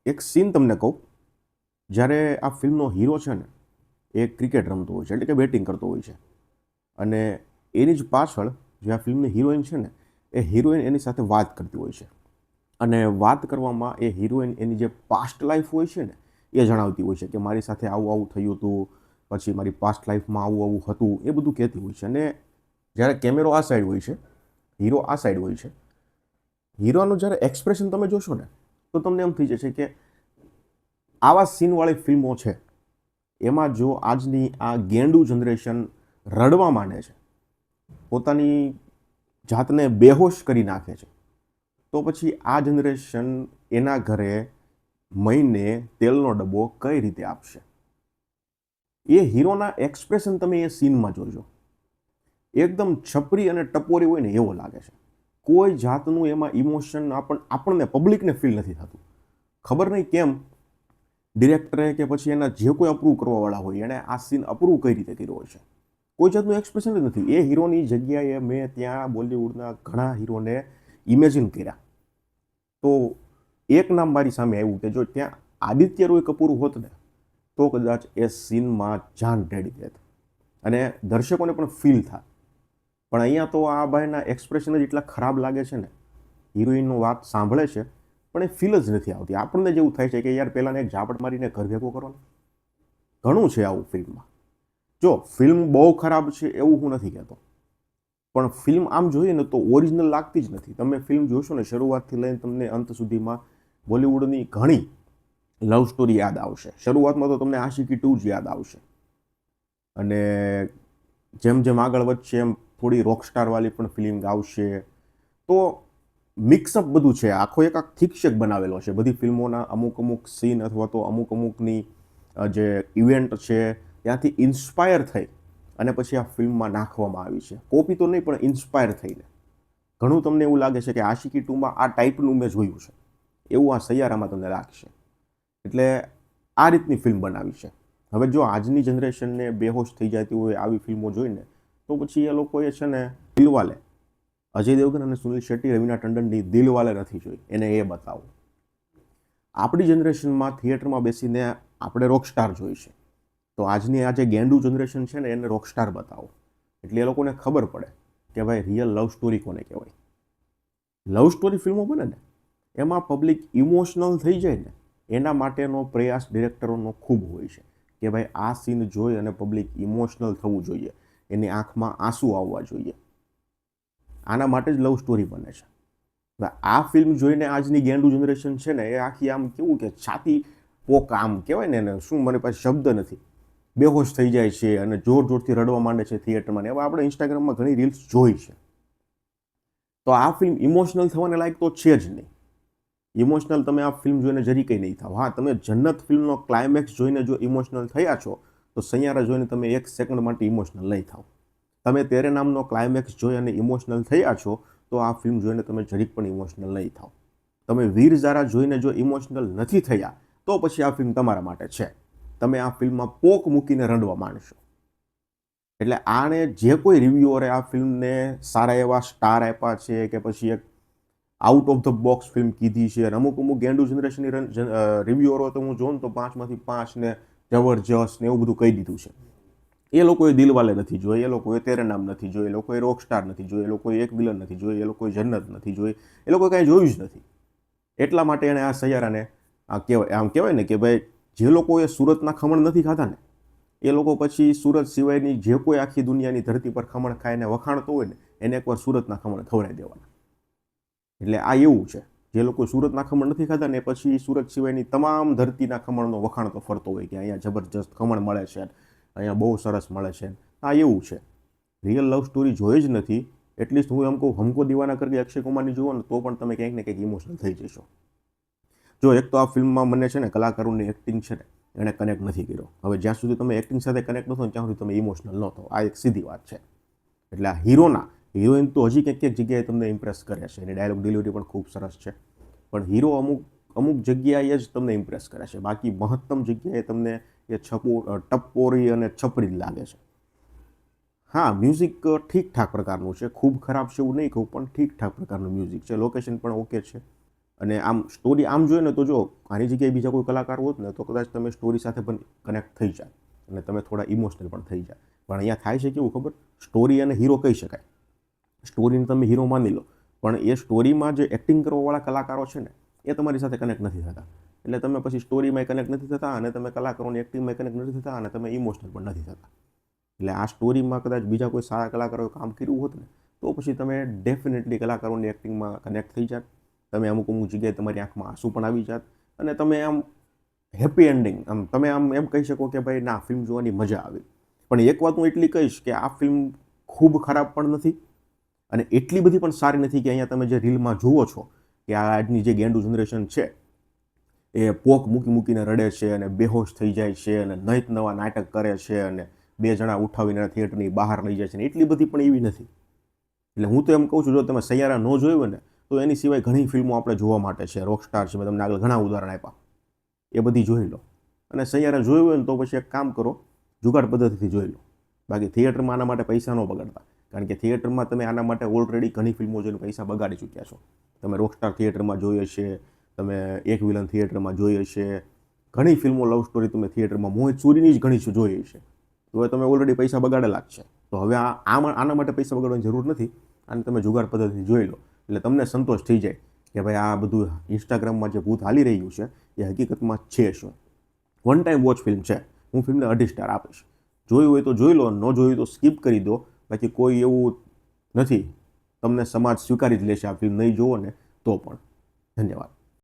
એક સીન તમને કહું. જ્યારે આ ફિલ્મનો હીરો છે ને એ ક્રિકેટ રમતો હોય છે, એટલે કે બેટિંગ કરતો હોય છે, અને એની જ પાછળ જે આ ફિલ્મની હિરોઈન છે ને એ હિરોઈન એની સાથે વાત કરતી હોય છે. અને વાત કરવામાં એ હિરોઈન એની જે પાસ્ટ લાઈફ હોય છે ને એ જણાવતી હોય છે કે મારી સાથે આવું આવું થયું હતું, પછી મારી પાસ્ટ લાઈફમાં આવું આવું હતું, એ બધું કહેતી હોય છે. અને જ્યારે કેમેરો આ સાઈડ હોય છે, હીરો આ સાઈડ હોય છે, હીરોનું જ્યારે એક્સપ્રેશન તમે જોશો ને તો તમને એમ થઈ જશે કે આવા સીનવાળી ફિલ્મો છે એમાં જો આજની આ ગેંડુ જનરેશન રડવા માંડે છે, પોતાની જાતને બેહોશ કરી નાખે છે, તો પછી આ જનરેશન એના ઘરે મહિને તેલનો ડબ્બો કઈ રીતે આપશે? એ હીરોના એક્સપ્રેશન તમે એ સીનમાં જોજો, એકદમ છપરી અને ટપોરી હોય ને એવો લાગે છે. કોઈ જાતનું એમાં ઇમોશન આપણને પબ્લિકને ફીલ નથી થતું. ખબર નહીં કેમ ડિરેક્ટરે કે પછી એના જે કોઈ અપ્રૂવ કરવાવાળા હોય એણે આ સીન અપ્રૂવ કઈ રીતે કર્યો હોય છે. કોઈ જાતનું એક્સપ્રેશન જ નથી. એ હીરોની જગ્યાએ મેં ત્યાં બોલિવૂડના ઘણા હીરોને ઇમેજિન કર્યા, તો એક નામ મારી સામે આવ્યું કે જો ત્યાં આદિત્ય રોય કપૂર હોત ને તો કદાચ એ સીનમાં જાન રેડી દેત અને દર્શકોને પણ ફીલ થાય. પણ અહીંયા તો આ ભાઈના એક્સપ્રેશન જ એટલા ખરાબ લાગે છે ને, હિરોઈનનો વાત સાંભળે છે પણ એ ફીલ જ નથી આવતી. આપણને જેવું થાય છે કે યાર પહેલાંને એક ઝાપટ મારીને ઘર ભેગો કરો ને. ઘણું છે આવું ફિલ્મમાં. જો ફિલ્મ બહુ ખરાબ છે એવું હું નથી કહેતો, પણ ફિલ્મ આમ જોઈએ ને તો ઓરિજિનલ લાગતી જ નથી. તમે ફિલ્મ જોશો ને શરૂઆતથી લઈને તમને અંત સુધીમાં બોલિવૂડની ઘણી લવ સ્ટોરી યાદ આવશે. શરૂઆતમાં તો તમને આશિકી 2 જ યાદ આવશે, અને જેમ જેમ આગળ વધશે એમ થોડી રોકસ્ટારવાળી પણ ફિલ્મ આવશે. તો મિક્સઅપ બધું છે, આખો એક થીકશેક બનાવેલો છે. બધી ફિલ્મોના અમુક અમુક સીન અથવા તો અમુક અમુકની જે ઇવેન્ટ છે ત્યાંથી ઇન્સ્પાયર થઈ અને પછી આ ફિલ્મમાં નાખવામાં આવી છે. કોપી તો નહીં પણ ઇન્સ્પાયર થઈને. ઘણું તમને એવું લાગે છે કે આશિકી 2માં આ ટાઈપનું મેં જોયું છે, એવું આ સૈયારામાં તમને લાગશે. એટલે આ રીતની ફિલ્મ બનાવી છે. હવે જો આજની જનરેશનને બેહોશ થઈ જતી હોય આવી ફિલ્મો જોઈને, તો પછી એ લોકોએ છે ને દિલવાલે, અજય દેવગન અને સુનિલ શેટ્ટી, રવીના ટંડનની દિલવાલે નથી જોઈ, એને એ બતાવો. આપણી જનરેશનમાં થિયેટરમાં બેસીને આપણે રોકસ્ટાર જોઈ છે, તો આજની આ જે ગેંડુ જનરેશન છે ને એને રોકસ્ટાર બતાવો, એટલે એ લોકોને ખબર પડે કે ભાઈ રિયલ લવ સ્ટોરી કોને કહેવાય. લવ સ્ટોરી ફિલ્મો બને ને એમાં પબ્લિક ઇમોશનલ થઈ જાય ને એના માટેનો પ્રયાસ ડિરેક્ટરોનો ખૂબ હોય છે કે ભાઈ આ સીન જોઈ અને પબ્લિક ઇમોશનલ થવું જોઈએ, એની આંખમાં આંસુ આવવા જોઈએ. આના માટે જ લવ સ્ટોરી બને છે. હવે આ ફિલ્મ જોઈને આજની ગેંડુ જનરેશન છે ને એ આખી આમ કેવું કે છાતી પોક આમ કહેવાય ને એને શું, મને પાસે શબ્દ નથી, બેહોશ થઈ જાય છે અને જોર જોરથી રડવા માંડે છે થિયેટરમાં. એવા આપણે ઇન્સ્ટાગ્રામમાં ઘણી રીલ્સ જોઈ છે. તો આ ફિલ્મ ઇમોશનલ થવાને લાયક તો છે જ નહીં. ઇમોશનલ તમે આ ફિલ્મ જોઈને જરી કંઈ નહીં થાવ. હા, તમે જન્નત ફિલ્મનો ક્લાઇમેક્સ જોઈને જો ઇમોશનલ થયા છો તો સૈયારા જોઈને તમે 1 સેકન્ડ માટે ઇમોશનલ નહીં થાવ. તમે તેરે નામનો ક્લાઇમેક્સ જોઈ અને ઇમોશનલ થયા છો તો આ ફિલ્મ જોઈને તમે જરીક પણ ઇમોશનલ નહીં થાવ. તમે વીર ઝારા જોઈને જો ઇમોશનલ નથી થયા તો પછી આ ફિલ્મ તમારા માટે છે. તમે આ ફિલ્મમાં પોક મૂકીને રડવા માંડશો. એટલે આને જે કોઈ રિવ્યુઅરે આ ફિલ્મને સારા એવા સ્ટાર આપ્યા છે કે પછી એક out of the box film કીધી છે, અને અમુક અમુક ગેંડુ જનરેશનની રિવ્યુઅરો તો હું જોઉં તો 5માંથી 5 ને જબરજસ્ત ને એવું બધું કહી દીધું છે. એ લોકોએ દિલવાલે નથી જોઈ, એ લોકોએ તેરે નામ નથી જોઈ, એ લોકોએ રોકસ્ટાર નથી જોઈ, એ લોકોએ એક વિલન નથી જોઈ, એ લોકોએ જન્નત નથી જોઈ, એ લોકોએ કાંઈ જોયું જ નથી. એટલા માટે એણે આ સૈયારાને આ કહેવાય, આમ કહેવાય ને કે ભાઈ જે લોકોએ સુરતના ખમણ નથી ખાધા ને એ લોકો પછી સુરત સિવાયની જે કોઈ આખી દુનિયાની ધરતી પર ખમણ ખાઈને વખાણતો હોય ને એને એકવાર સુરતના ખમણ ખવડાવી દેવાના. એટલે આ એવું છે, જે લોકો સુરતના ખમણ નથી ખાધા ને પછી સુરત સિવાયની તમામ ધરતીના ખમણનો વખાણતો ફરતો હોય કે અહીંયા જબરજસ્ત ખમણ મળે છે, અહીંયા બહુ સરસ મળે છે. આ એવું છે. રિયલ લવ સ્ટોરી જોઈ જ નથી. એટલીસ્ટ હું એમ કહું હમકો દીવાના કરકે અક્ષય કુમારની જુઓ ને તો પણ તમે ક્યાંક ને ક્યાંક ઇમોશનલ થઈ જશો. જો એક તો આ ફિલ્મમાં મને છે ને કલાકારોની એક્ટિંગ છે ને એણે કનેક્ટ નથી કર્યો. હવે જ્યાં સુધી તમે એક્ટિંગ સાથે કનેક્ટ ન થો ત્યાં સુધી તમે ઇમોશનલ ન થો, આ એક સીધી વાત છે. એટલે આ હિરોઈન તો હજી કંઈક જગ્યાએ તમને ઇમ્પ્રેસ કરે છે, એની ડાયલોગ ડિલિવરી પણ ખૂબ સરસ છે, પણ હીરો અમુક જગ્યાએ જ તમને ઇમ્પ્રેસ કરે છે. બાકી મહત્તમ જગ્યાએ તમને એ ટપ્પોરી અને છપરી જ લાગે છે. હા, મ્યુઝિક ઠીકઠાક પ્રકારનું છે, ખૂબ ખરાબ છે એવું નહીં કહું, પણ ઠીકઠાક પ્રકારનું મ્યુઝિક છે. લોકેશન પણ ઓકે છે અને આમ સ્ટોરી આમ જોઈએ ને તો જો આની જગ્યાએ બીજા કોઈ કલાકાર હોત ને તો કદાચ તમે સ્ટોરી સાથે પણ કનેક્ટ થઈ જાય અને તમે થોડા ઇમોશનલ પણ થઈ જાય. પણ અહીંયા થાય છે કેવું ખબર, સ્ટોરી અને હીરો કહી શકાય. સ્ટોરીને તમે હીરો માની લો, પણ એ સ્ટોરીમાં જે એક્ટિંગ કરવાવાળા કલાકારો છે ને એ તમારી સાથે કનેક્ટ નથી થતા. એટલે તમે પછી સ્ટોરીમાં કનેક્ટ નથી થતા અને તમે કલાકારોની એક્ટિંગમાં કનેક્ટ નથી થતા અને તમે ઇમોશનલ પણ નથી થતા. એટલે આ સ્ટોરીમાં કદાચ બીજા કોઈ સારા કલાકારોએ કામ કર્યું હોત ને તો પછી તમે ડેફિનેટલી કલાકારોની એક્ટિંગમાં કનેક્ટ થઈ જાત. તમે અમુક જગ્યાએ તમારી આંખમાં આંસુ પણ આવી જાત અને તમે આમ હેપી એન્ડિંગ તમે આમ એમ કહી શકો કે ભાઈ ના, ફિલ્મ જોવાની મજા આવી. પણ એક વાત હું એટલી કહીશ કે આ ફિલ્મ ખૂબ ખરાબ પણ નથી અને એટલી બધી પણ સારી નથી કે અહીંયા તમે જે રીલમાં જુઓ છો કે આ આજની જે ગેંડુ જનરેશન છે એ પોક મૂકીને રડે છે અને બેહોશ થઈ જાય છે અને નઈત નવા નાટક કરે છે અને 2 જણા ઉઠાવીને થિયેટરની બહાર લઈ જાય છે ને એટલી બધી પણ એવી નથી. એટલે હું તો એમ કહું છું, જો તમે સૈયારા ન જોયું ને તો એની સિવાય ઘણી ફિલ્મો આપણે જોવા માટે છે. રોકસ્ટાર છે, મેં તમને આગળ ઘણા ઉદાહરણ આપ્યા, એ બધી જોઈ લો. અને સૈયારા જોયું હોય ને તો પછી એક કામ કરો, જુગાડ પદ્ધતિથી જોઈ લો. બાકી થિયેટરમાં આના માટે પૈસા ન બગાડતા, કારણ કે થિયેટરમાં તમે આના માટે ઓલરેડી ઘણી ફિલ્મો જોઈને પૈસા બગાડી ચૂક્યા છો. તમે રોકસ્ટાર થિયેટરમાં જોઈ હશે, તમે એક વિલન થિયેટરમાં જોઈ હશે, ઘણી ફિલ્મો લવ સ્ટોરી તમે થિયેટરમાં મોહિત સૂરીની જ ઘણી જોઈ હશે. તો હવે તમે ઓલરેડી પૈસા બગાડેલા જ છે. તો હવે આના માટે પૈસા બગાડવાની જરૂર નથી. અને તમે જુગાડ પદ્ધતિથી જોઈ લો એટલે તમને સંતોષ થઈ જાય કે ભાઈ આ બધું ઇન્સ્ટાગ્રામમાં જે ભૂત હાલી રહ્યું છે એ હકીકતમાં છે શું. વન ટાઈમ વોચ ફિલ્મ છે. હું ફિલ્મને 2.5 સ્ટાર આપીશ. જોયું હોય તો જોઈ લો, ન જોયું તો સ્કીપ કરી દો. બાકી કોઈ એવું નથી, તમને સમાજ સ્વીકારી જ લેશે આ ફિલ્મ નહીં જોવો ને તો પણ. ધન્યવાદ.